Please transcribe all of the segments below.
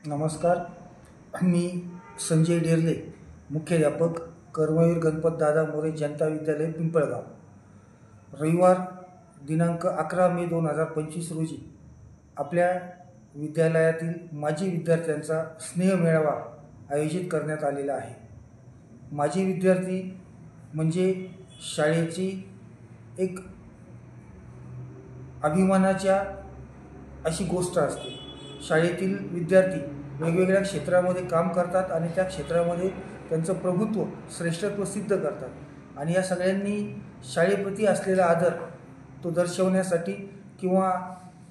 नमस्कार. मी संजय डेरले, मुख्याध्यापक कर्मवीर गणपतदादा मोरे जनता विद्यालय पिंपळगाव. रविवार दिनांक 11 मे 2025 रोजी आपल्या विद्यालयातील माजी विद्यार्थ्यांचा स्नेहमेळावा आयोजित करण्यात आलेला आहे. माजी विद्यार्थी म्हणजे शाळेची एक अभिमानाच्या अशी गोष्ट असते. शाळेतील विद्यार्थी वेगवेगळ्या क्षेत्रामध्ये काम करतात आणि त्या क्षेत्रामध्ये त्यांचं प्रभुत्व, श्रेष्ठत्व सिद्ध करतात आणि या सगळ्यांनी शाळेप्रती असलेला आदर तो दर्शवण्यासाठी किंवा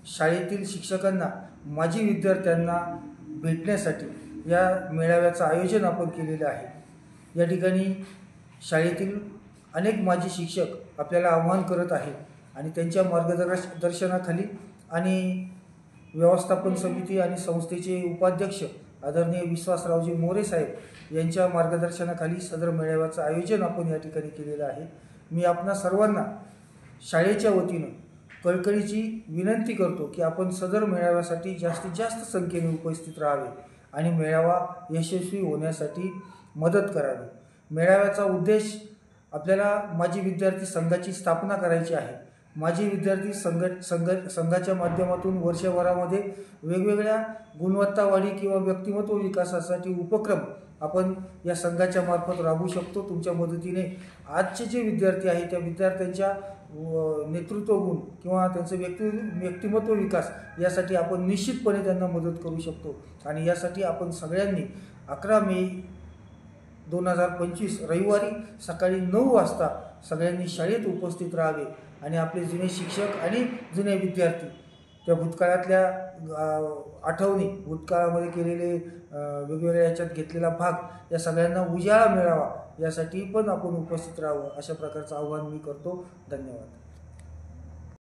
शाळेतील शिक्षकांना माजी विद्यार्थ्यांना भेटण्यासाठी या मेळाव्याचं आयोजन आपण केलेलं आहे. या ठिकाणी शाळेतील अनेक माजी शिक्षक आपल्याला आव्हान करत आहेत आणि त्यांच्या मार्गदर्शनाखाली आणि व्यवस्थापन समिती आणि संस्थेचे उपाध्यक्ष आदरणीय विश्वासरावजी मोरे साहेब यांच्या मार्गदर्शनाखाली सदर मेळाव्याचं आयोजन आपण या ठिकाणी केलेलं आहे. मी आपणा सर्वांना शाळेच्या वतीनं कळकळीची विनंती करतो की आपण सदर मेळाव्यासाठी जास्तीत जास्त संख्येने उपस्थित राहावे आणि मेळावा यशस्वी होण्यासाठी मदत करावी. मेळाव्याचा उद्देश आपल्याला माजी विद्यार्थी संघाची स्थापना करायची आहे. माजी विद्यार्थी संघाच्या माध्यमातून वर्षभरामध्ये वेगवेगळ्या गुणवत्तावाढी किंवा व्यक्तिमत्व विकासासाठी उपक्रम आपण या संघाच्या मार्फत राबवू शकतो. तुमच्या मदतीने आजचे जे विद्यार्थी आहेत त्या विद्यार्थ्यांच्या नेतृत्व गुण किंवा त्यांचं व्यक्तिमत्व विकास यासाठी आपण निश्चितपणे त्यांना मदत करू शकतो आणि यासाठी आपण सगळ्यांनी 11 मे 2025 रविवारी सकाळी 9 वाजता सगळ्यांनी शाळेत उपस्थित राहावे आणि आपले जुने शिक्षक आणि जुने विद्यार्थी त्या भूतकाळातल्या आठवणी, भूतकाळामध्ये केलेले वेगवेगळ्या याच्यात घेतलेला भाग या सगळ्यांना उजाळा मिळावा यासाठी पण आपण उपस्थित राहावं अशा प्रकारचं आवाहन मी करतो. धन्यवाद.